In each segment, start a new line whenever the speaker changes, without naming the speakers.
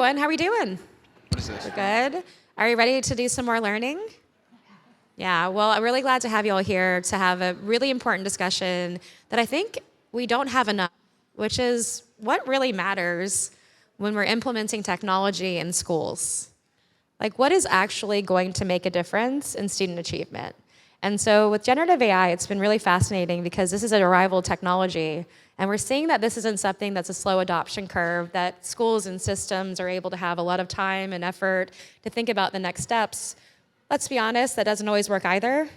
everyone. How are we doing?
What is this?
We're good. Are you ready to do some more learning? Yeah, well, I'm really glad to have you all here to have a really important discussion that I think we don't have enough, which is what really matters when we're implementing technology in schools. Like, what is actually going to make a difference in student achievement? And so with generative AI, it's been really fascinating because this is a arrival technology, and we're seeing that this isn't something that's a slow adoption curve, that schools and systems are able to have a lot of time and effort to think about the next steps. Let's be honest, that doesn't always work either,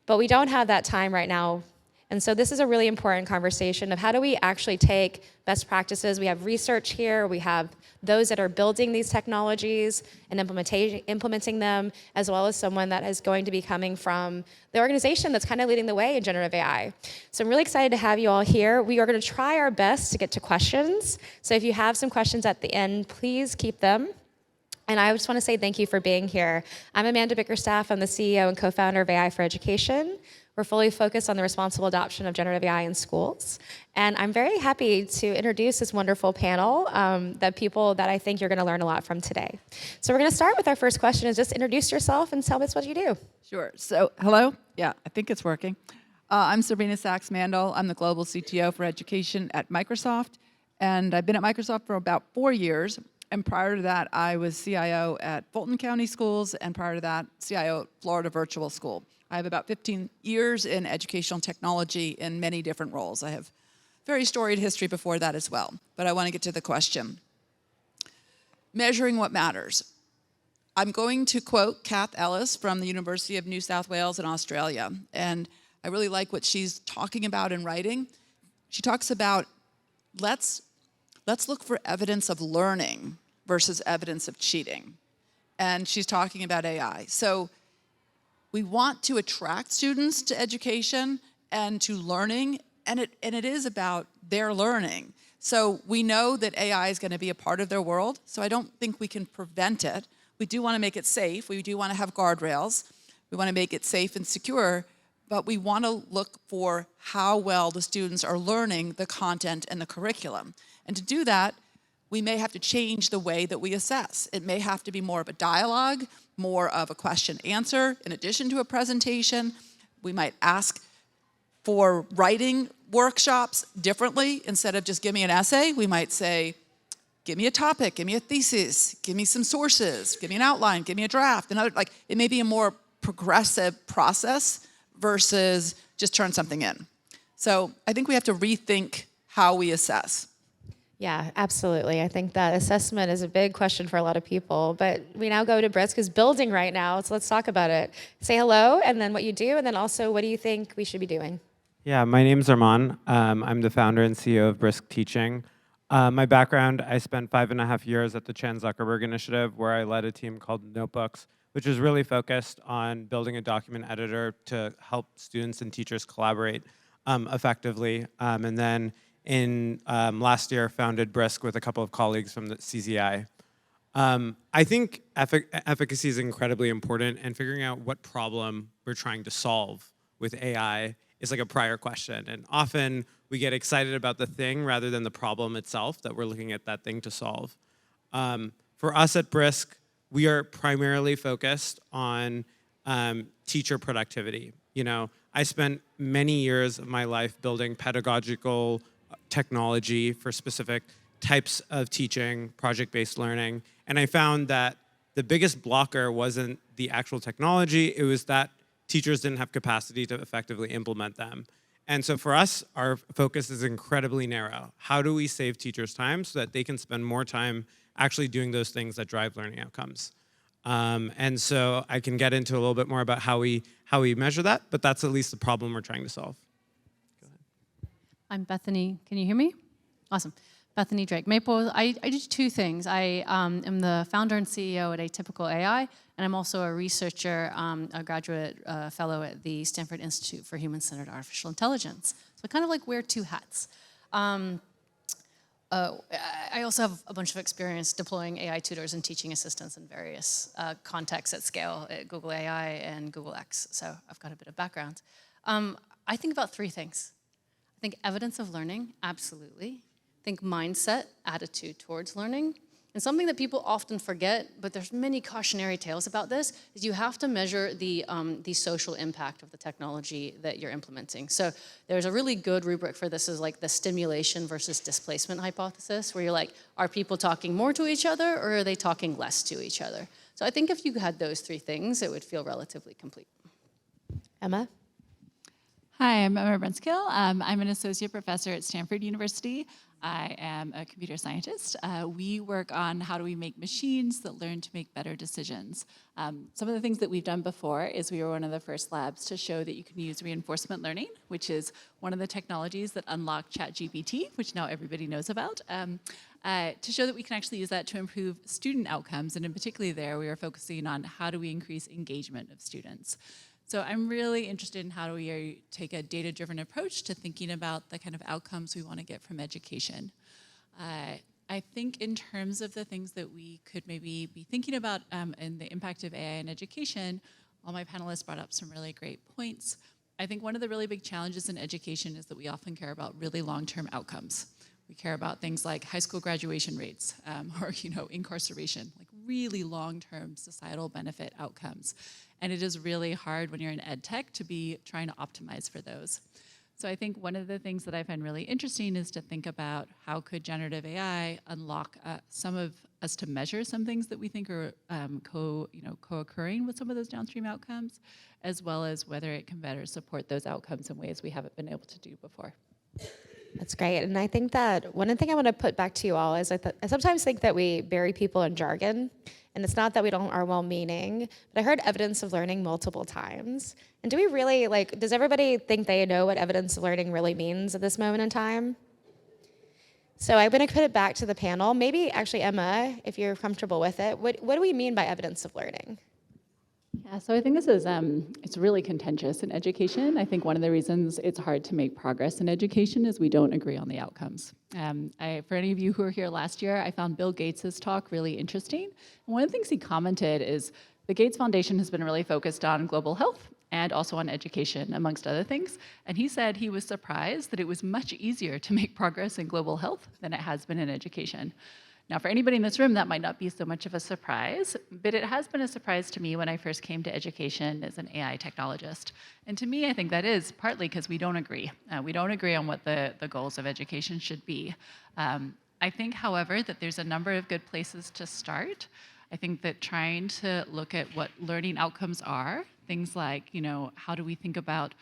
but we don't have that time right now. And so this is a really important conversation of how do we actually take best practices. We have research here, we have those that are building these technologies and implementing them, as well as someone that is going to be coming from the organization that's kind of leading the way in generative AI. So I'm really excited to have you all here. We are going to try our best to get to questions. So if you have some questions at the end, please keep them. And I just want to say thank you for being here. I'm Amanda Bickerstaff. I'm the CEO and co-founder of AI for Education. We're fully focused on the responsible adoption of generative AI in schools. And I'm very happy to introduce this wonderful panel, that people that I think you're going to learn a lot from today. So we're going to start with our first question, is just introduce yourself and tell us what you do.
Sure. So, hello. Yeah, I think it's working. I'm Serena Sacks-Mandel. I'm the Global CTO for Education at Microsoft. And I've been at Microsoft for about 4 years. And prior to that, I was CIO at Fulton County Schools, and prior to that, CIO at Florida Virtual School. I have about 15 years in educational technology in many different roles. I have very storied history before that as well. But I want to get to the question. Measuring what matters. I'm going to quote Kath Ellis from the University of New South Wales in Australia. And I really like what she's talking about in writing. She talks about let's look for evidence of learning versus evidence of cheating. And she's talking about AI. So we want to attract students to education and to learning, and it is about their learning. So we know that AI is going to be a part of their world, so I don't think we can prevent it. We do want to make it safe. We do want to have guardrails. We want to make it safe and secure, but we want to look for how well the students are learning the content and the curriculum. And to do that, we may have to change the way that we assess. It may have to be more of a dialogue, more of a question-answer, in addition to a presentation. We might ask for writing workshops differently. Instead of just give me an essay, we might say, give me a topic, give me a thesis, give me some sources, give me an outline, give me a draft. It may be a more progressive process versus just turn something in. So I think we have to rethink how we assess.
Yeah, absolutely. I think that assessment is a big question for a lot of people, but we now go to Brisk, who's building right now, so let's talk about it. Say hello, and then what you do, and then also what do you think we should be doing?
Yeah, my name's Arman. I'm the founder and CEO of Brisk Teaching. My background, I spent 5.5 years at the Chan Zuckerberg Initiative, where I led a team called Notebooks, which was really focused on building a document editor to help students and teachers collaborate effectively. And then in last year, founded Brisk with a couple of colleagues from the CZI. I think efficacy is incredibly important, and figuring out what problem we're trying to solve with AI is like a prior question. And often we get excited about the thing rather than the problem itself that we're looking at that thing to solve. For us at Brisk, we are primarily focused on teacher productivity. You know, I spent many years of my life building pedagogical technology for specific types of teaching, project-based learning, and I found that the biggest blocker wasn't the actual technology, it was that teachers didn't have capacity to effectively implement them. And so for us, our focus is incredibly narrow. How do we save teachers time so that they can spend more time actually doing those things that drive learning outcomes? And so I can get into a little bit more about how we measure that, but that's at least the problem we're trying to solve.
I'm Bethanie. Can you hear me? Awesome. Bethanie Drake Maple. I do two things. I am the founder and CEO at Atypical AI, and I'm also a researcher, a graduate fellow at the Stanford Institute for Human-Centered Artificial Intelligence. So I kind of like wear two hats. I also have a bunch of experience deploying AI tutors and teaching assistants in various contexts at scale at Google AI and Google X. So I've got a bit of background. I think about three things. I think evidence of learning, absolutely. I think mindset, attitude towards learning. And something that people often forget, but there's many cautionary tales about this, is you have to measure the social impact of the technology that you're implementing. So there's a really good rubric for this, is like the stimulation versus displacement hypothesis, where you're like, are people talking more to each other, or are they talking less to each other? So I think if you had those three things, it would feel relatively complete.
Emma?
Hi, I'm Amara Brunskill. I'm an associate professor at Stanford University. I am a computer scientist. We work on how do we make machines that learn to make better decisions. Some of the things that we've done before is we were one of the first labs to show that you can use reinforcement learning, which is one of the technologies that unlocked ChatGPT, which now everybody knows about, to show that we can actually use that to improve student outcomes. And in particular there, we are focusing on how do we increase engagement of students. So I'm really interested in how do we take a data-driven approach to thinking about the kind of outcomes we want to get from education. I think in terms of the things that we could maybe be thinking about and the impact of AI in education, all my panelists brought up some really great points. I think one of the really big challenges in education is that we often care about really long-term outcomes. We care about things like high school graduation rates or incarceration, like really long-term societal benefit outcomes. And it is really hard when you're in ed tech to be trying to optimize for those. So I think one of the things that I find really interesting is to think about how could generative AI unlock some of us to measure some things that we think are co-occurring with some of those downstream outcomes, as well as whether it can better support those outcomes in ways we haven't been able to do before.
That's great. And I think that one thing I want to put back to you all is I sometimes think that we bury people in jargon. And it's not that we are well-meaning, but I heard evidence of learning multiple times. And do we really, does everybody think they know what evidence of learning really means at this moment in time? So I'm going to put it back to the panel. Maybe actually, Emma, if you're comfortable with it, what do we mean by evidence of learning?
Yeah, so I think this is, it's really contentious in education. I think one of the reasons it's hard to make progress in education is we don't agree on the outcomes. For any of you who were here last year, I found Bill Gates's talk really interesting. And one of the things he commented is the Gates Foundation has been really focused on global health and also on education, amongst other things. And he said he was surprised that it was much easier to make progress in global health than it has been in education. Now, for anybody in this room, that might not be so much of a surprise, but it has been a surprise to me when I first came to education as an AI technologist. And to me, I think that is partly because we don't agree. We don't agree on what the goals of education should be. I think, however, that there's a number of good places to start. I think that trying to look at what learning outcomes are, things like, how do we think about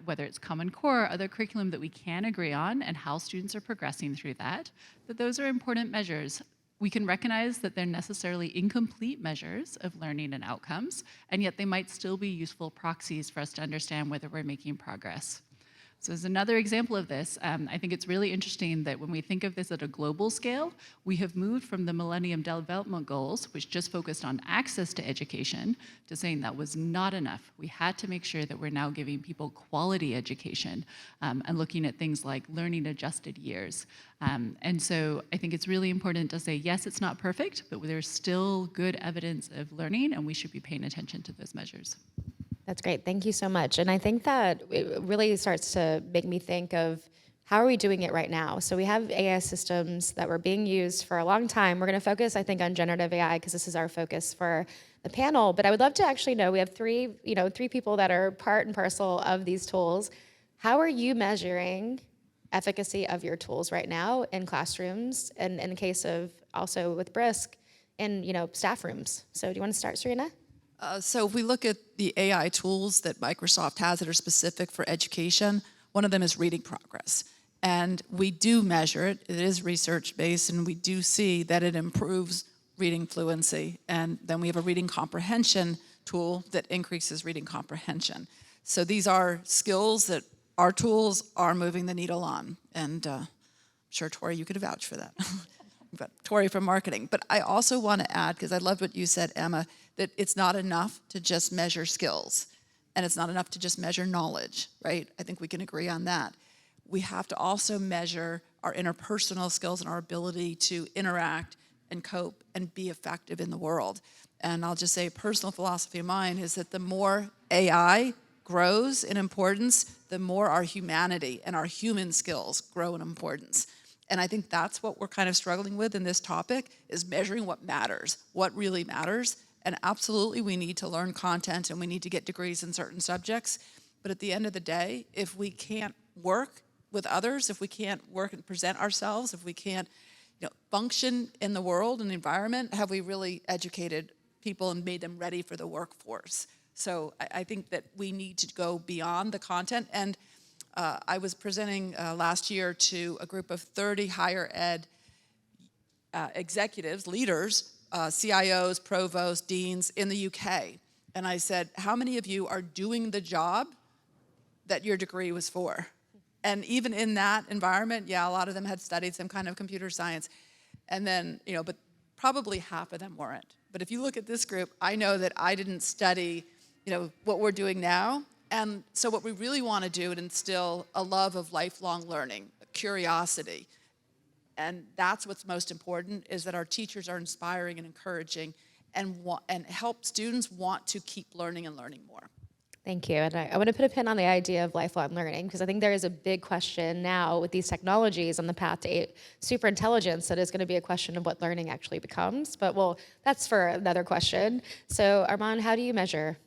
whether it's Common Core or other curriculum that we can agree on and how students are progressing through that those are important measures. We can recognize that they're necessarily incomplete measures of learning and outcomes, and yet they might still be useful proxies for us to understand whether we're making progress. So as another example of this, I think it's really interesting that when we think of this at a global scale, we have moved from the Millennium Development Goals, which just focused on access to education, to saying that was not enough. We had to make sure that we're now giving people quality education and looking at things like learning adjusted years. And so I think it's really important to say, yes, it's not perfect, but there's still good evidence of learning, and we should be paying attention to those measures.
That's great. Thank you so much. And I think that it really starts to make me think of how are we doing it right now? So we have AI systems that were being used for a long time. We're going to focus, I think, on generative AI because this is our focus for the panel. But I would love to actually know, we have three people that are part and parcel of these tools. How are you measuring efficacy of your tools right now in classrooms, and in the case of also with Brisk, in staff rooms? So do you want to start, Serena?
So if we look at the AI tools that Microsoft has that are specific for education, one of them is reading progress. And we do measure it. It is research-based, and we do see that it improves reading fluency. And then we have a reading comprehension tool that increases reading comprehension. So these are skills that our tools are moving the needle on. And I'm sure, Tori, you could vouch for that. But Tori from marketing. But I also want to add, because I loved what you said, Emma, that it's not enough to just measure skills, and it's not enough to just measure knowledge, right? I think we can agree on that. We have to also measure our interpersonal skills and our ability to interact and cope and be effective in the world. And I'll just say a personal philosophy of mine is that the more AI grows in importance, the more our humanity and our human skills grow in importance. And I think that's what we're kind of struggling with in this topic, is measuring what matters, what really matters. And absolutely, we need to learn content and we need to get degrees in certain subjects. But at the end of the day, if we can't work with others, if we can't work and present ourselves, if we can't function in the world and the environment, have we really educated people and made them ready for the workforce? So I think that we need to go beyond the content. And I was presenting last year to a group of 30 higher ed executives, leaders, CIOs, provosts, deans in the UK. And I said, how many of you are doing the job that your degree was for? And even in that environment, yeah, a lot of them had studied some kind of computer science. And then, but probably half of them weren't. But if you look at this group, I know that I didn't study, what we're doing now. And so what we really want to do is instill a love of lifelong learning, curiosity. And that's what's most important, is that our teachers are inspiring and encouraging and help students want to keep learning and learning more.
Thank you. And I want to put a pin on the idea of lifelong learning, because I think there is a big question now with these technologies on the path to superintelligence that is going to be a question of what learning actually becomes. But that's for another question. So Arman, how do you measure?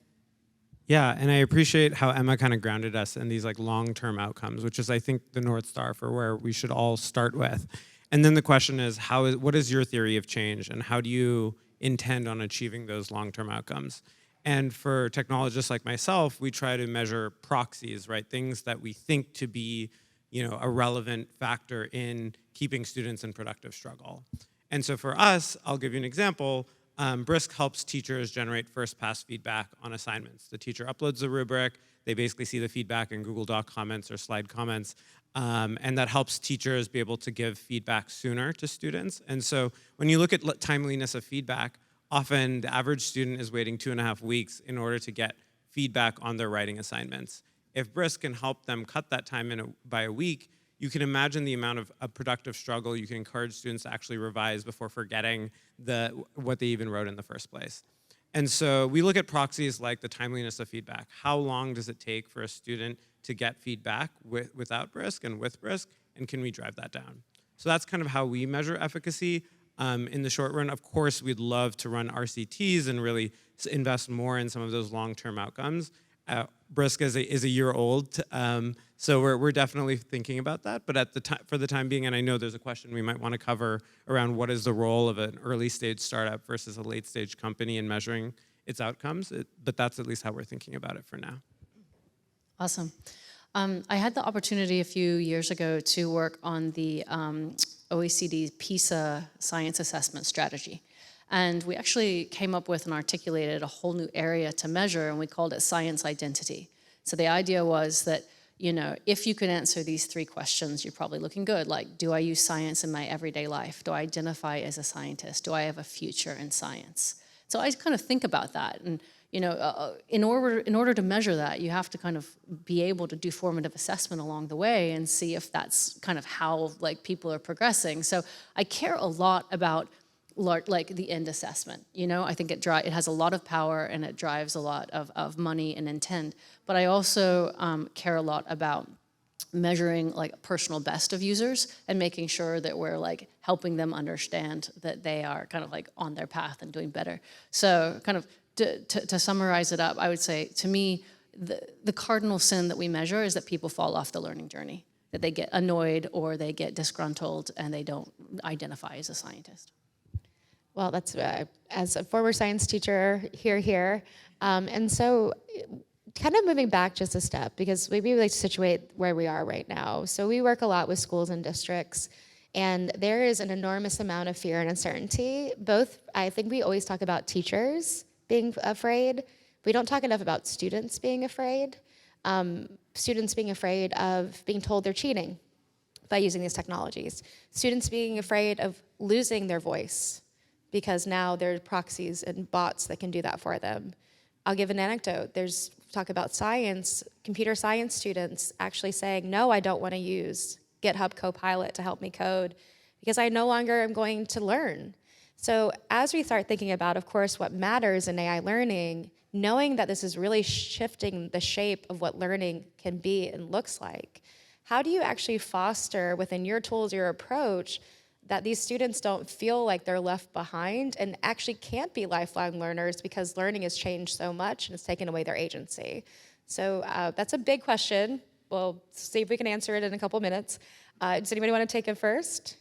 Yeah, and I appreciate how Emma kind of grounded us in these like long-term outcomes, which is, I think, the North Star for where we should all start with. And then the question is, what is your theory of change, and how do you intend on achieving those long-term outcomes? And for technologists like myself, we try to measure proxies, right? Things that we think to be, a relevant factor in keeping students in productive struggle. And so for us, I'll give you an example. Brisk helps teachers generate first-pass feedback on assignments. The teacher uploads the rubric. They basically see the feedback in Google Doc comments or slide comments. And that helps teachers be able to give feedback sooner to students. And so when you look at timeliness of feedback, often the average student is waiting 2.5 weeks in order to get feedback on their writing assignments. If Brisk can help them cut that time by a week, you can imagine the amount of productive struggle you can encourage students to actually revise before forgetting what they even wrote in the first place. And so we look at proxies like the timeliness of feedback. How long does it take for a student to get feedback without Brisk and with Brisk, and can we drive that down? So that's kind of how we measure efficacy. In the short run, of course, we'd love to run RCTs and really invest more in some of those long-term outcomes. Brisk is a year old, so we're definitely thinking about that. But for the time being, and I know there's a question we might want to cover around what is the role of an early-stage startup versus a late-stage company in measuring its outcomes. But that's at least how we're thinking about it for now.
Awesome. I had the opportunity a few years ago to work on the OECD PISA science assessment strategy. And we actually came up with and articulated a whole new area to measure, and we called it science identity. So the idea was that, if you can answer these 3 questions, you're probably looking good. Like, do I use science in my everyday life? Do I identify as a scientist? Do I have a future in science? So I kind of think about that. And in order to measure that, you have to kind of be able to do formative assessment along the way and see if that's kind of how people are progressing. So I care a lot about the end assessment. I think it has a lot of power and it drives a lot of money and intent. But I also care a lot about measuring personal best of users and making sure that we're helping them understand that they are kind of on their path and doing better. So kind of to summarize it up, I would say, to me, the cardinal sin that we measure is that people fall off the learning journey, that they get annoyed or they get disgruntled and they don't identify as a scientist.
Well, that's as a former science teacher, here. And so kind of moving back just a step, because maybe we like to situate where we are right now. So we work a lot with schools and districts, and there is an enormous amount of fear and uncertainty. I think we always talk about teachers being afraid. We don't talk enough about students being afraid. Students being afraid of being told they're cheating by using these technologies. Students being afraid of losing their voice because now there are proxies and bots that can do that for them. I'll give an anecdote. There's talk about science, computer science students actually saying, no, I don't want to use GitHub Copilot to help me code because I no longer am going to learn. So as we start thinking about, of course, what matters in AI learning, knowing that this is really shifting the shape of what learning can be and looks like, how do you actually foster within your tools, your approach, that these students don't feel like they're left behind and actually can't be lifelong learners because learning has changed so much and it's taken away their agency? So that's a big question. We'll see if we can answer it in a couple minutes. Does anybody want to take it first?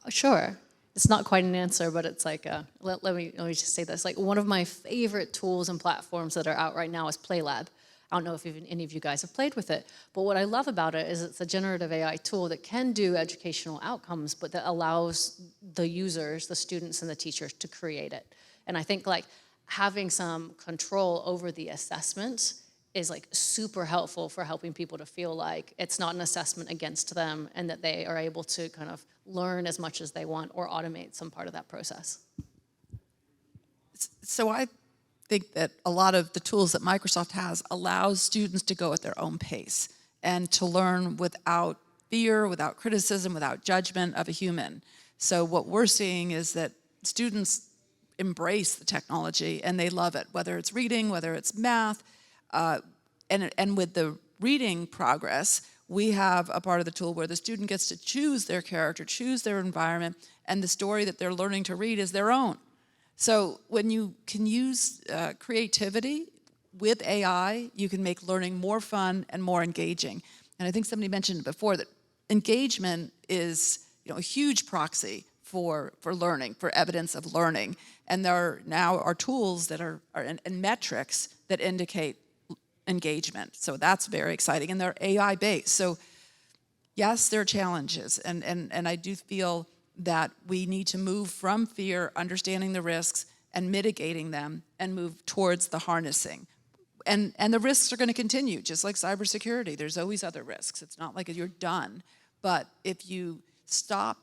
Sure. It's not quite an answer, but it's like, let me just say this. Like, one of my favorite tools and platforms that are out right now is PlayLab. I don't know if even any of you guys have played with it, but what I love about it is it's a generative AI tool that can do educational outcomes, but that allows the users, the students and the teachers to create it. And I think like having some control over the assessment is like super helpful for helping people to feel like it's not an assessment against them and that they are able to kind of learn as much as they want or automate some part of that process.
So I think that a lot of the tools that Microsoft has allows students to go at their own pace and to learn without fear, without criticism, without judgment of a human. So what we're seeing is that students embrace the technology and they love it, whether it's reading, whether it's math, and with the reading progress, we have a part of the tool where the student gets to choose their character, choose their environment, and the story that they're learning to read is their own. So when you can use creativity with AI, you can make learning more fun and more engaging. And I think somebody mentioned before that engagement is, a huge proxy for learning, for evidence of learning. And there now are tools that are and metrics that indicate engagement. So that's very exciting. And they're AI-based. So yes, there are challenges. And I do feel that we need to move from fear, understanding the risks, and mitigating them, and move towards the harnessing. And the risks are going to continue, just like cybersecurity. There's always other risks. It's not like you're done. But if you stop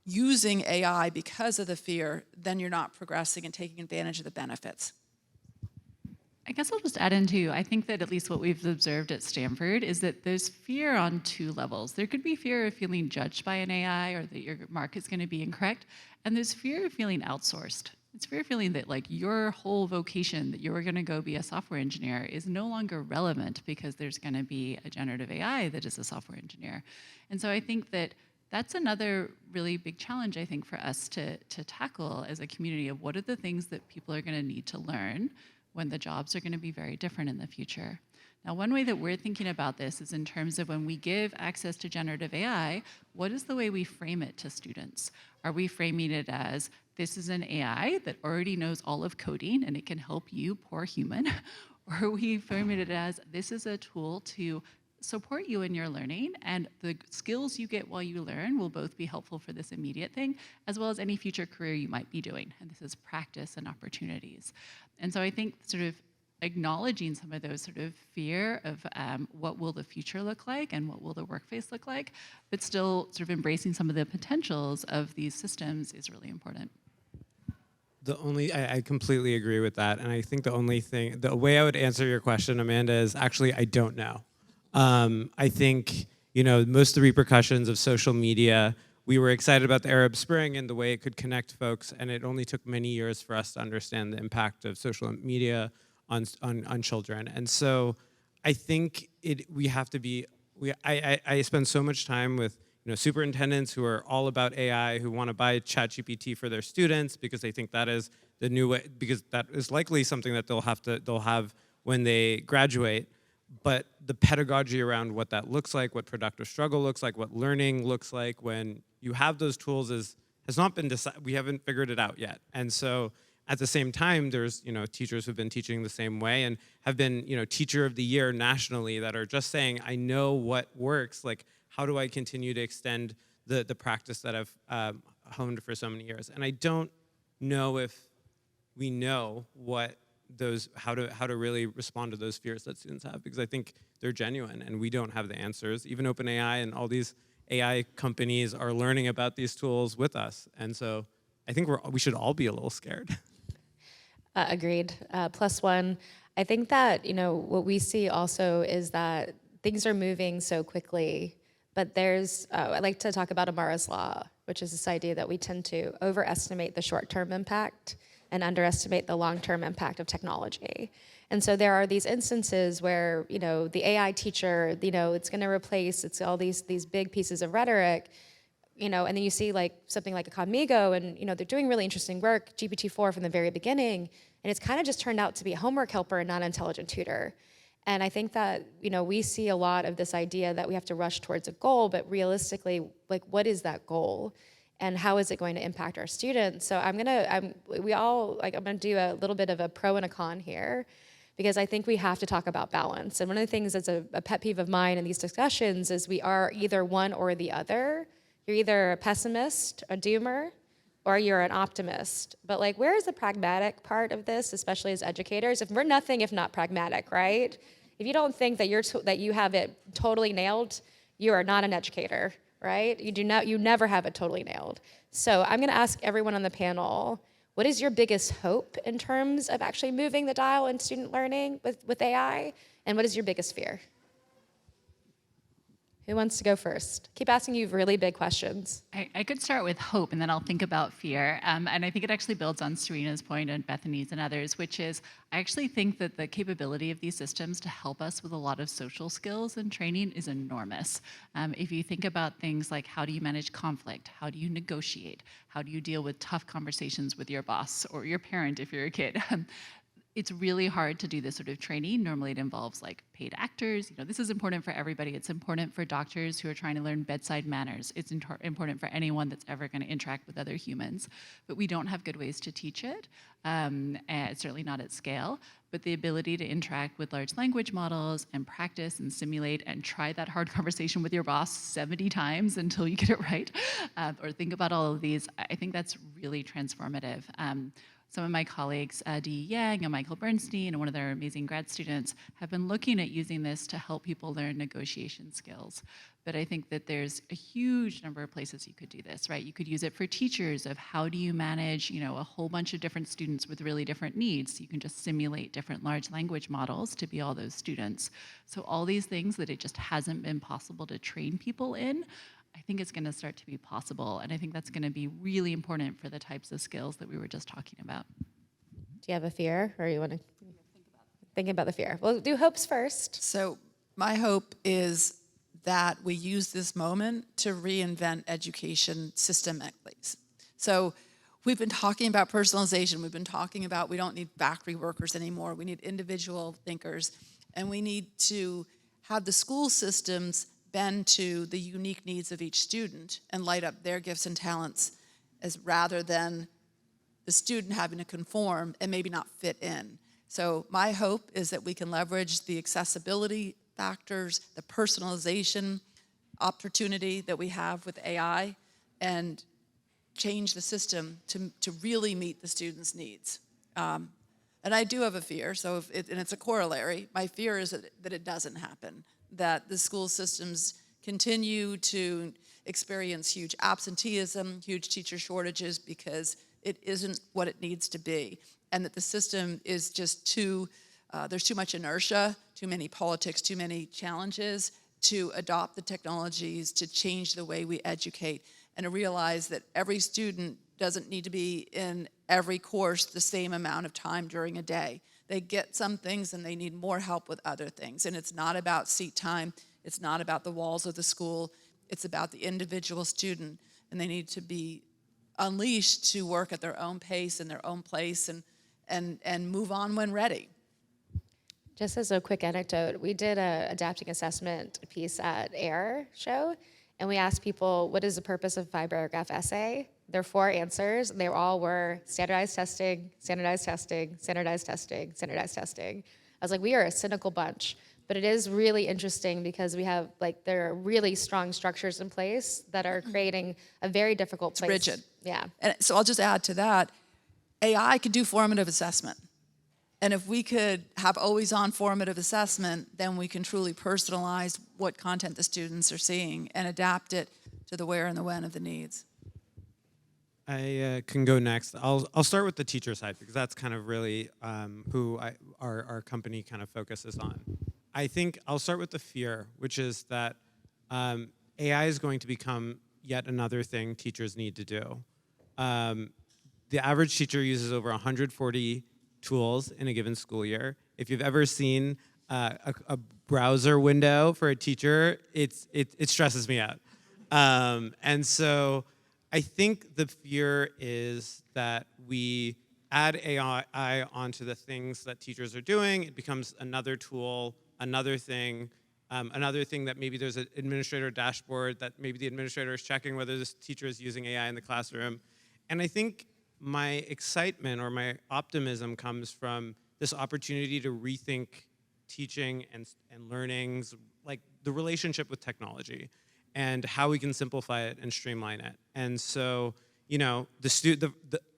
using AI because of the fear, then you're not progressing and taking advantage of the benefits.
I guess I'll just add in too, I think that at least what we've observed at Stanford is that there's fear on two levels. There could be fear of feeling judged by an AI or that your mark is going to be incorrect, and there's fear of feeling outsourced. It's fear of feeling that like your whole vocation, that you were going to go be a software engineer, is no longer relevant because there's going to be a generative AI that is a software engineer. And so I think that that's another really big challenge, I think, for us to tackle as a community of what are the things that people are going to need to learn when the jobs are going to be very different in the future. Now, one way that we're thinking about this is in terms of when we give access to generative AI, what is the way we frame it to students? Are we framing it as, this is an AI that already knows all of coding and it can help you, poor human? Or are we framing it as, this is a tool to support you in your learning, and the skills you get while you learn will both be helpful for this immediate thing, as well as any future career you might be doing. And this is practice and opportunities. And so I think sort of acknowledging some of those sort of fear of what will the future look like and what will the workplace look like, but still sort of embracing some of the potentials of these systems is really important.
I completely agree with that. And I think the way I would answer your question, Amanda, is actually I don't know. I think, most of the repercussions of social media, we were excited about the Arab Spring and the way it could connect folks, and it only took many years for us to understand the impact of social media on children. And so I think we have to be, I spend so much time with superintendents who are all about AI, who want to buy ChatGPT for their students because they think that is the new way, because that is likely something that they'll have when they graduate. But the pedagogy around what that looks like, what productive struggle looks like, what learning looks like when you have those tools has not been decided. We haven't figured it out yet. And so at the same time, there's teachers who've been teaching the same way and have been teacher of the year nationally that are just saying, I know what works. Like, how do I continue to extend the practice that I've honed for so many years? And I don't know if we know how to really respond to those fears that students have, because I think they're genuine and we don't have the answers. Even OpenAI and all these AI companies are learning about these tools with us. And so I think we should all be a little scared.
Agreed. Plus one, I think that, what we see also is that things are moving so quickly, but I like to talk about Amara's Law, which is this idea that we tend to overestimate the short-term impact and underestimate the long-term impact of technology. And so there are these instances where, the AI teacher, it's going to replace, it's all these big pieces of rhetoric, and then you see like something like a Conmigo, and they're doing really interesting work, GPT-4 from the very beginning, and it's kind of just turned out to be a homework helper and not an intelligent tutor. And I think that we see a lot of this idea that we have to rush towards a goal, but realistically, like, what is that goal, and how is it going to impact our students? So I'm gonna do a little bit of a pro and a con here, because I think we have to talk about balance. And one of the things that's a pet peeve of mine in these discussions is we are either one or the other. You're either a pessimist, a doomer, or you're an optimist. But like, where is the pragmatic part of this, especially as educators? If we're nothing if not pragmatic, right? If you don't think that that you have it totally nailed, you are not an educator, right? You never have it totally nailed. So I'm gonna ask everyone on the panel, what is your biggest hope in terms of actually moving the dial in student learning with AI? And what is your biggest fear? Who wants to go first? Keep asking you really big questions.
I could start with hope, and then I'll think about fear. And I think it actually builds on Serena's point and Bethanie's and others, which is I actually think that the capability of these systems to help us with a lot of social skills and training is enormous. If you think about things like how do you manage conflict, how do you negotiate, how do you deal with tough conversations with your boss or your parent if you're a kid, it's really hard to do this sort of training. Normally it involves like paid actors. This is important for everybody. It's important for doctors who are trying to learn bedside manners. It's important for anyone that's ever going to interact with other humans. But we don't have good ways to teach it, and certainly not at scale. But the ability to interact with large language models and practice and simulate and try that hard conversation with your boss 70 times until you get it right, or think about all of these, I think that's really transformative. Some of my colleagues, Dee Yang and Michael Bernstein, and one of their amazing grad students, have been looking at using this to help people learn negotiation skills. But I think that there's a huge number of places you could do this, right? You could use it for teachers of how do you manage, a whole bunch of different students with really different needs. You can just simulate different large language models to be all those students. So all these things that it just hasn't been possible to train people in, I think it's going to start to be possible, and I think that's going to be really important for the types of skills that we were just talking about.
Do you have a fear, or you want to think about the fear? We'll do hopes first.
So my hope is that we use this moment to reinvent education systemically. So we've been talking about personalization. We've been talking about we don't need factory workers anymore. We need individual thinkers, and we need to have the school systems bend to the unique needs of each student and light up their gifts and talents, as rather than the student having to conform and maybe not fit in. So my hope is that we can leverage the accessibility factors, the personalization opportunity that we have with AI, and change the system to really meet the students' needs. And I do have a fear, and it's a corollary. My fear is that it doesn't happen, that the school systems continue to experience huge absenteeism, huge teacher shortages, because it isn't what it needs to be, and that the system is just there's too much inertia, too many politics, too many challenges to adopt the technologies to change the way we educate, and to realize that every student doesn't need to be in every course the same amount of time during a day. They get some things and they need more help with other things. And it's not about seat time. It's not about the walls of the school. It's about the individual student. And they need to be unleashed to work at their own pace and their own place and move on when ready.
Just as a quick anecdote, we did a adapting assessment piece at AIR show, and we asked people, what is the purpose of a 5-paragraph essay? There are 4 answers, and they all were standardized testing, standardized testing, standardized testing, standardized testing. I was like, we are a cynical bunch, but it is really interesting because we have, there are really strong structures in place that are creating a very difficult place.
It's rigid.
Yeah.
And so I'll just add to that, AI can do formative assessment. And if we could have always-on formative assessment, then we can truly personalize what content the students are seeing and adapt it to the where and the when of the needs.
I can go next. I'll start with the teacher side because that's kind of really who our company kind of focuses on. I think I'll start with the fear, which is that AI is going to become yet another thing teachers need to do. The average teacher uses over 140 tools in a given school year. if you've ever seen a browser window for a teacher, it stresses me out. And so I think the fear is that we add AI onto the things that teachers are doing. It becomes another tool, another thing that maybe there's an administrator dashboard that maybe the administrator is checking whether this teacher is using AI in the classroom. And I think my excitement or my optimism comes from this opportunity to rethink teaching and learnings, like the relationship with technology and how we can simplify it and streamline it. And so, you know,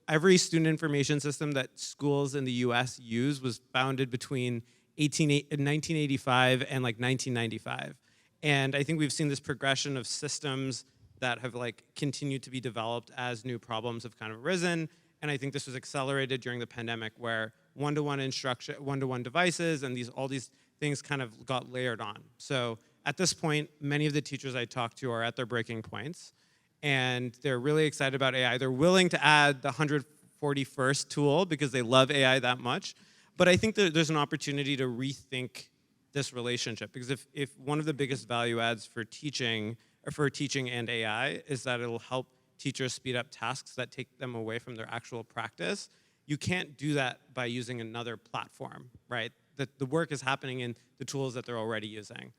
every student information system that schools in the US use was founded between 1985 and like 1995. And I think we've seen this progression of systems that have like continued to be developed as new problems have kind of arisen. And I think this was accelerated during the pandemic where one-to-one instruction, one-to-one devices, and all these things kind of got layered on. So at this point, many of the teachers I talk to are at their breaking points, and they're really excited about AI. They're willing to add the 141st tool because they love AI that much. But I think that there's an opportunity to rethink this relationship, because if one of the biggest value adds for teaching and AI is that it'll help teachers speed up tasks that take them away from their actual practice, you can't do that by using another platform, right? The work is happening in the tools that they're already using.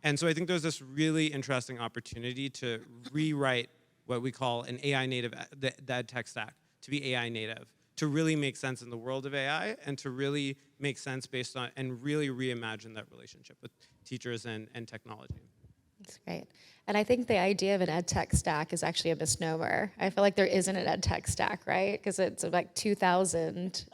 And so I think there's this really interesting opportunity to rewrite what we call an AI native, the EdTech Stack, to be AI native, to really make sense in the world of AI and to really make sense based on, and really reimagine that relationship with teachers and technology.
That's great. And I think the idea of an EdTech stack is actually a misnomer. I feel like there isn't an EdTech stack, right? Because it's like 2,000,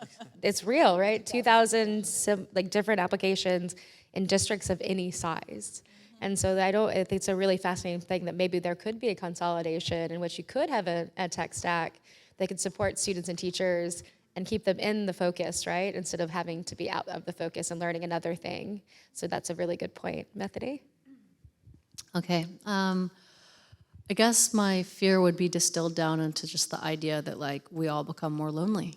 it's real, right? 2,000 like different applications in districts of any size. And so I think it's a really fascinating thing that maybe there could be a consolidation in which you could have an EdTech stack that could support students and teachers and keep them in the focus, right? Instead of having to be out of the focus and learning another thing. So that's a really good point. Bethanie?
Okay. I guess my fear would be distilled down into just the idea that like we all become more lonely.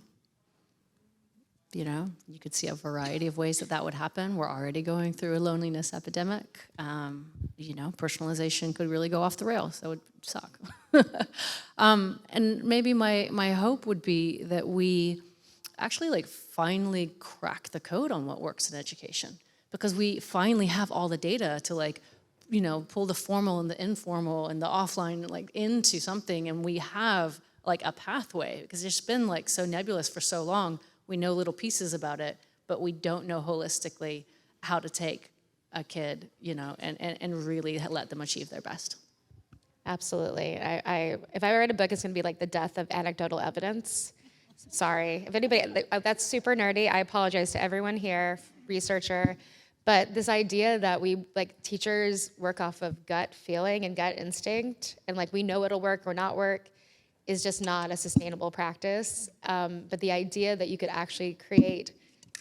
You know, you could see a variety of ways that would happen. We're already going through a loneliness epidemic. You know, personalization could really go off the rails. That would suck. And maybe my hope would be that we actually like finally crack the code on what works in education, because we finally have all the data to like, you know, pull the formal and the informal and the offline like into something, and we have like a pathway, because it's been like so nebulous for so long. We know little pieces about it, but we don't know holistically how to take a kid, you know, and really let them achieve their best.
Absolutely. If I write a book, it's going to be like the death of anecdotal evidence. Sorry. If anybody, that's super nerdy. I apologize to everyone here, researcher. But this idea that we, like, teachers work off of gut feeling and gut instinct, and like we know it'll work or not work, is just not a sustainable practice. But the idea that you could actually create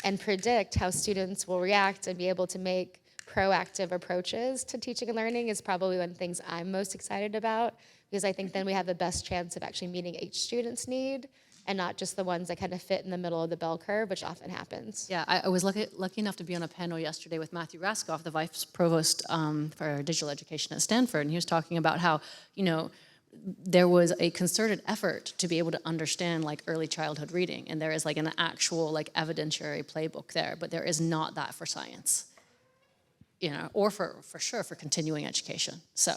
and predict how students will react and be able to make proactive approaches to teaching and learning is probably one of the things I'm most excited about, because I think then we have the best chance of actually meeting each student's need and not just the ones that kind of fit in the middle of the bell curve, which often happens.
Yeah, I was lucky enough to be on a panel yesterday with Matthew Raskoff, the vice provost for digital education at Stanford, and he was talking about how, you know, there was a concerted effort to be able to understand like early childhood reading, and there is like an actual like evidentiary playbook there, but there is not that for science, you know, or for sure for continuing education. So.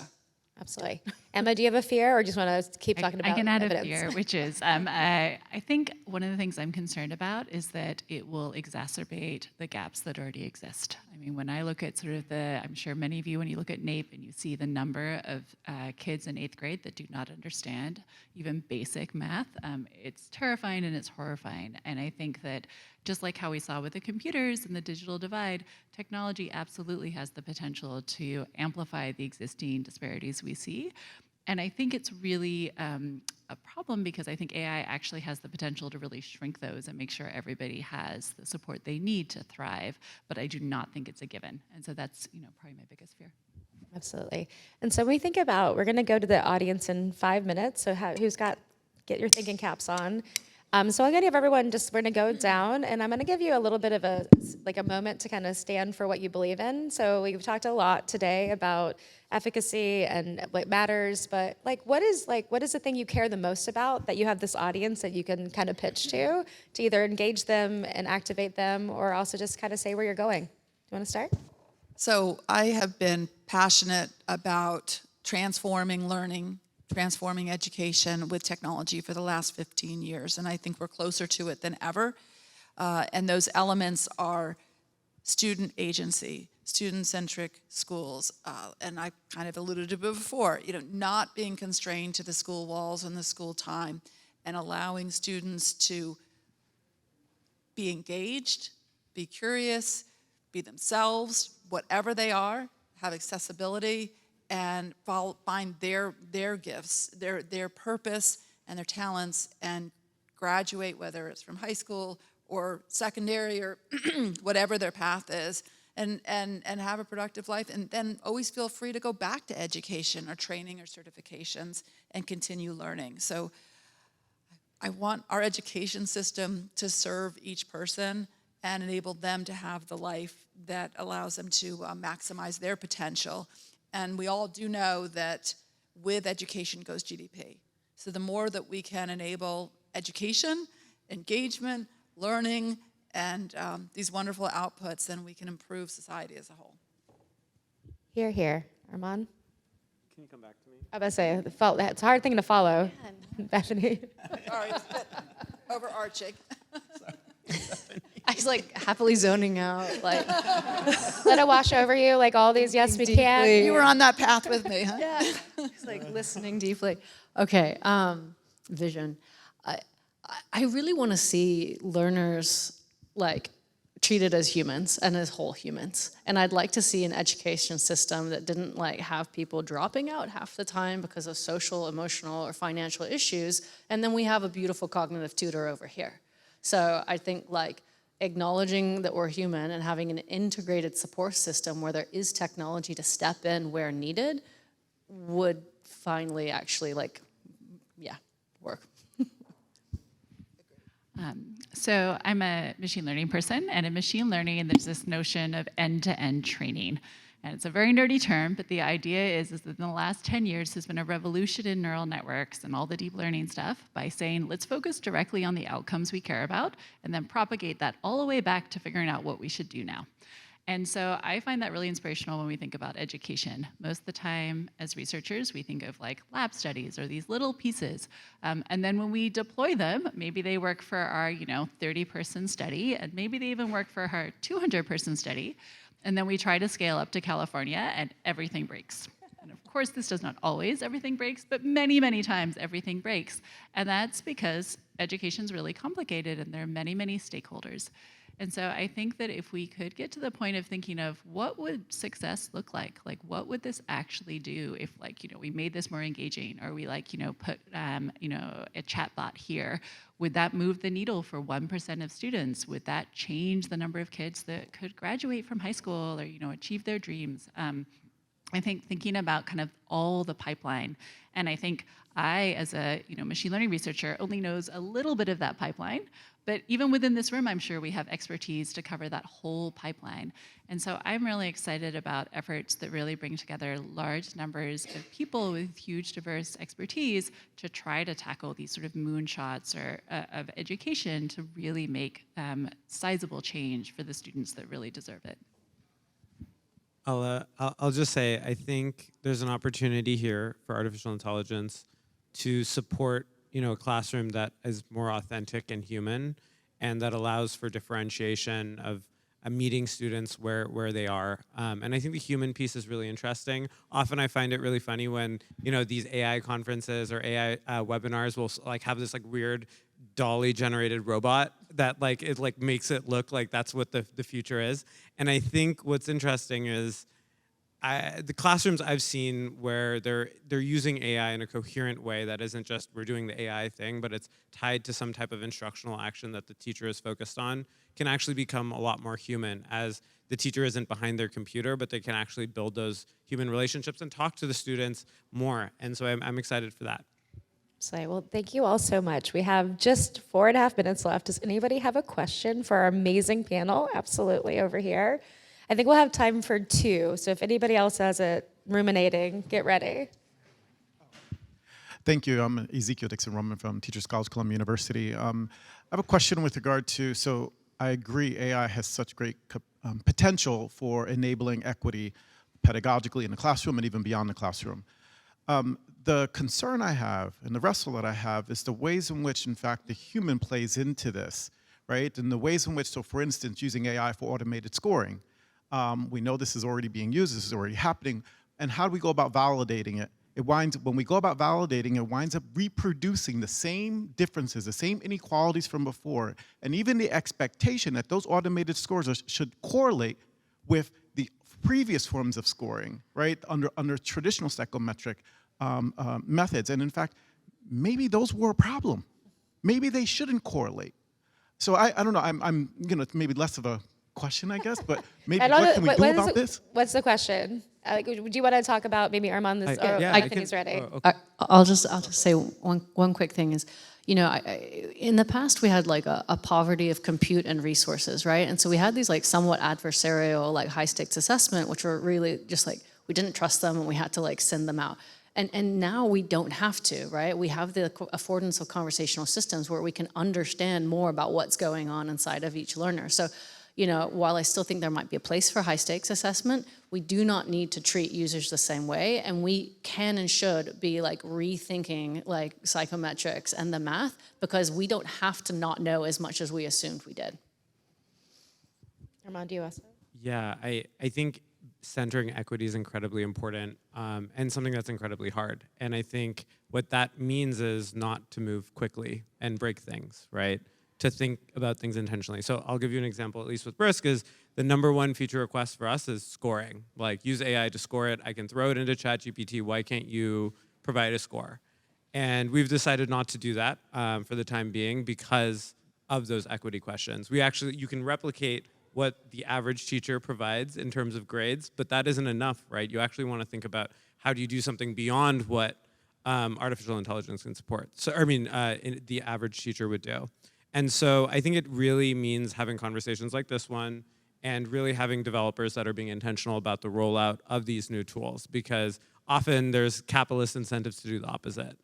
Absolutely. Emma, do you have a fear, or just want to keep talking about
I can add
evidence?
a fear, which is I think one of the things I'm concerned about is that it will exacerbate the gaps that already exist. I mean, when I look at sort of I'm sure many of you, when you look at NAEP and you see the number of kids in 8th grade that do not understand even basic math, it's terrifying and it's horrifying. And I think that just like how we saw with the computers and the digital divide, technology absolutely has the potential to amplify the existing disparities we see. And I think it's really a problem, because I think AI actually has the potential to really shrink those and make sure everybody has the support they need to thrive. But I do not think it's a given. And so that's, you know, probably my biggest fear.
Absolutely. And so when we think about, we're going to go to the audience in 5 minutes. So get your thinking caps on. So I'm gonna give everyone we're gonna go down, and I'm gonna give you a little bit of a moment to kind of stand for what you believe in. So we've talked a lot today about efficacy and what matters, but what is the thing you care the most about that you have this audience that you can kind of pitch to either engage them and activate them, or also just kind of say where you're going? Do you want to start?
So I have been passionate about transforming learning, transforming education with technology for the last 15 years, and I think we're closer to it than ever. And those elements are student agency, student-centric schools, and I kind of alluded to it before, not being constrained to the school walls and the school time, and allowing students to be engaged, be curious, be themselves, whatever they are, have accessibility, and find their gifts, their purpose and their talents, and graduate, whether it's from high school or secondary or whatever their path is, and have a productive life, and then always feel free to go back to education or training or certifications and continue learning. So I want our education system to serve each person and enable them to have the life that allows them to maximize their potential. And we all do know that with education goes GDP. So the more that we can enable education, engagement, learning, and these wonderful outputs, then we can improve society as a whole.
Here, here. Arman?
Can you come back to me?
I was about to say, it's a hard thing to follow, Bethany.
Sorry, it's a bit overarching.
I was happily zoning out,
Let it wash over you, all these yes, we can.
Deeply.
You were on that path with me, huh?
Yeah, it's listening deeply. Okay, vision. I really want to see learners treated as humans and as whole humans. And I'd like to see an education system that didn't have people dropping out half the time because of social, emotional, or financial issues, and then we have a beautiful cognitive tutor over here. So I think acknowledging that we're human and having an integrated support system where there is technology to step in where needed would finally actually work.
So I'm a machine learning person, and in machine learning, there's this notion of end-to-end training. And it's a very nerdy term, but the idea is that in the last 10 years, there's been a revolution in neural networks and all the deep learning stuff by saying, let's focus directly on the outcomes we care about, and then propagate that all the way back to figuring out what we should do now. And so I find that really inspirational when we think about education. Most of the time, as researchers, we think of lab studies or these little pieces. And then when we deploy them, maybe they work for our 30-person study, and maybe they even work for our 200-person study. And then we try to scale up to California, and everything breaks. And of course, this does not always everything breaks, but many, many times everything breaks. And that's because education is really complicated, and there are many, many stakeholders. And so I think that if we could get to the point of thinking of what would success look like what would this actually do if we made this more engaging, or we put a chat bot here, would that move the needle for 1% of students? Would that change the number of kids that could graduate from high school or achieve their dreams? I think thinking about kind of all the pipeline, and I think I, as a machine learning researcher, only knows a little bit of that pipeline. But even within this room, I'm sure we have expertise to cover that whole pipeline. And so I'm really excited about efforts that really bring together large numbers of people with huge diverse expertise to try to tackle these sort of moonshots of education to really make sizable change for the students that really deserve it.
I'll just say, I think there's an opportunity here for artificial intelligence to support a classroom that is more authentic and human, and that allows for differentiation of meeting students where they are. And I think the human piece is really interesting. Often I find it really funny when these AI conferences or AI webinars will have this weird Dolly generated robot that it makes it look like that's what the future is. And I think what's interesting is the classrooms I've seen where they're using AI in a coherent way that isn't just we're doing the AI thing, but it's tied to some type of instructional action that the teacher is focused on, can actually become a lot more human, as the teacher isn't behind their computer, but they can actually build those human relationships and talk to the students more. And so I'm excited for that.
Absolutely. Well, thank you all so much. We have just 4.5 minutes left. Does anybody have a question for our amazing panel? Absolutely, over here. I think we'll have time for 2. So if anybody else has it ruminating, get ready.
Thank you. I'm Ezekiel Dixon-Roman from Teachers College, Columbia University. I have a question with regard to, so I agree AI has such great potential for enabling equity pedagogically in the classroom and even beyond the classroom. The concern I have and the wrestle that I have is the ways in which, in fact, the human plays into this, right? And the ways in which, so for instance, using AI for automated scoring. We know this is already being used, this is already happening, and how do we go about validating it? When we go about validating, it winds up reproducing the same differences, the same inequalities from before, and even the expectation that those automated scores should correlate with the previous forms of scoring, right, under traditional psychometric methods. And in fact, maybe those were a problem. Maybe they shouldn't correlate. So I don't know, I'm maybe less of a question, I guess, but maybe what can we do about this?
What's the question? Do you want to talk about maybe Arman this? Bethany's ready.
Okay.
I'll just say one quick thing is, in the past we had like a poverty of compute and resources, right? And so we had these like somewhat adversarial, like high stakes assessment, which were really just like, we didn't trust them and we had to like send them out. And now we don't have to, right? We have the affordance of conversational systems where we can understand more about what's going on inside of each learner. So, while I still think there might be a place for high stakes assessment, we do not need to treat users the same way, and we can and should be like rethinking like psychometrics and the math, because we don't have to not know as much as we assumed we did.
Arman, do you also?
Yeah, I think centering equity is incredibly important and something that's incredibly hard. And I think what that means is not to move quickly and break things, right? To think about things intentionally. So I'll give you an example, at least with Brisk, is the #1 feature request for us is scoring. Like, use AI to score it. I can throw it into ChatGPT. Why can't you provide a score? And we've decided not to do that for the time being because of those equity questions. You can replicate what the average teacher provides in terms of grades, but that isn't enough, right? You actually want to think about how do you do something beyond what artificial intelligence can support. So, the average teacher would do. And so I think it really means having conversations like this one and really having developers that are being intentional about the rollout of these new tools, because often there's capitalist incentives to do the opposite.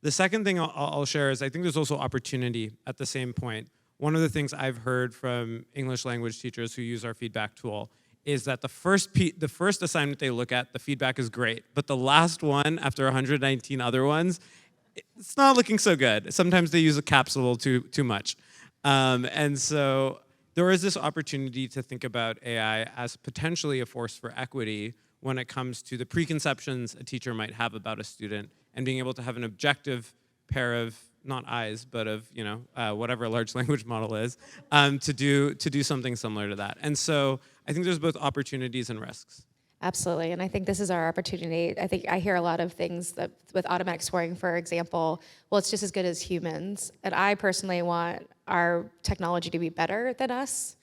The second thing I'll share is I think there's also opportunity at the same point. One of the things I've heard from English language teachers who use our feedback tool is that the first assignment they look at, the feedback is great, but the last one, after 119 other ones, it's not looking so good. Sometimes they use a capsule too much. And so there is this opportunity to think about AI as potentially a force for equity when it comes to the preconceptions a teacher might have about a student and being able to have an objective pair of, not eyes, but of whatever a large language model is, to do something similar to that. And so I think there's both opportunities and risks.
Absolutely, and I think this is our opportunity. I think I hear a lot of things that with automatic scoring, for example, well, it's just as good as humans. And I personally want our technology to be better than us.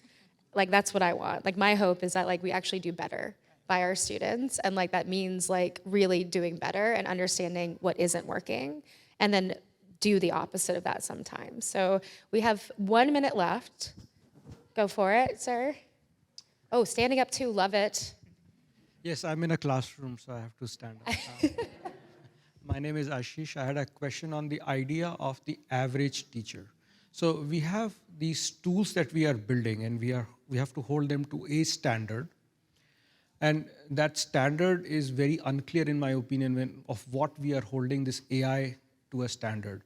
Like, that's what I want. Like, my hope is that like we actually do better by our students, and like that means like really doing better and understanding what isn't working, and then do the opposite of that sometimes. So we have 1 minute left. Go for it, sir. Oh, standing up too, love it.
Yes, I'm in a classroom, so I have to stand up. My name is Ashish. I had a question on the idea of the average teacher. So we have these tools that we are building, and we have to hold them to a standard. And that standard is very unclear, in my opinion, of what we are holding this AI to a standard.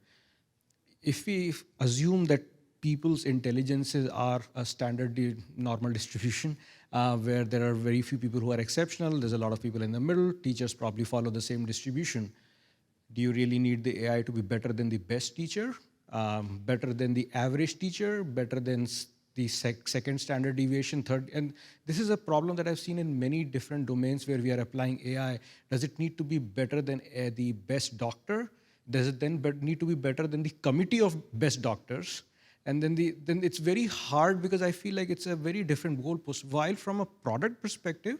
If we assume that people's intelligences are a standard normal distribution, where there are very few people who are exceptional, there's a lot of people in the middle, teachers probably follow the same distribution. Do you really need the AI to be better than the best teacher, better than the average teacher, better than the second standard deviation, third? And this is a problem that I've seen in many different domains where we are applying AI. Does it need to be better than the best doctor? Does it then need to be better than the committee of best doctors? And then it's very hard, because I feel like it's a very different goalpost. While from a product perspective,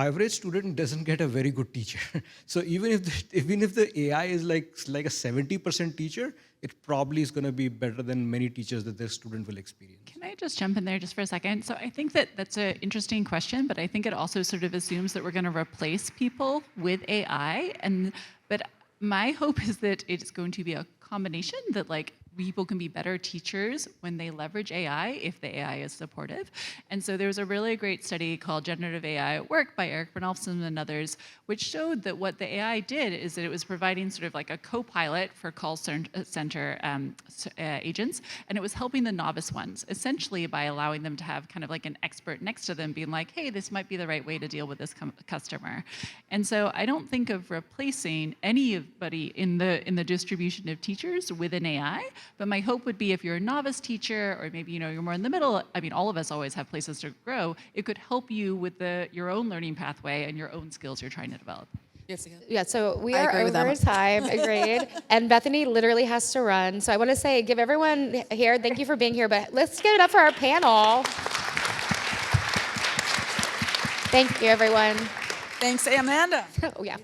average student doesn't get a very good teacher. So even if the AI is like a 70% teacher, it probably is going to be better than many teachers that their student will experience.
Can I just jump in there just for a second? So I think that that's an interesting question, but I think it also sort of assumes that we're going to replace people with AI. But my hope is that it's going to be a combination that like people can be better teachers when they leverage AI if the AI is supportive. And so there was a really great study called Generative AI at Work by Eric Brunskill and others, which showed that what the AI did is that it was providing sort of like a co-pilot for call center agents, and it was helping the novice ones, essentially by allowing them to have kind of like an expert next to them being like, hey, this might be the right way to deal with this customer. And so I don't think of replacing anybody in the distribution of teachers with an AI, but my hope would be if you're a novice teacher, or maybe you're more in the middle, I mean, all of us always have places to grow, it could help you with your own learning pathway and your own skills you're trying to develop.
Yes,
Yeah, so we
I
are
agree with
over
Emma.
time, agreed. And Bethany literally has to run. So I want to say, give everyone here, thank you for being here, but let's give it up for our panel. Thank you, everyone.
Thanks, Amanda.
Oh, yeah.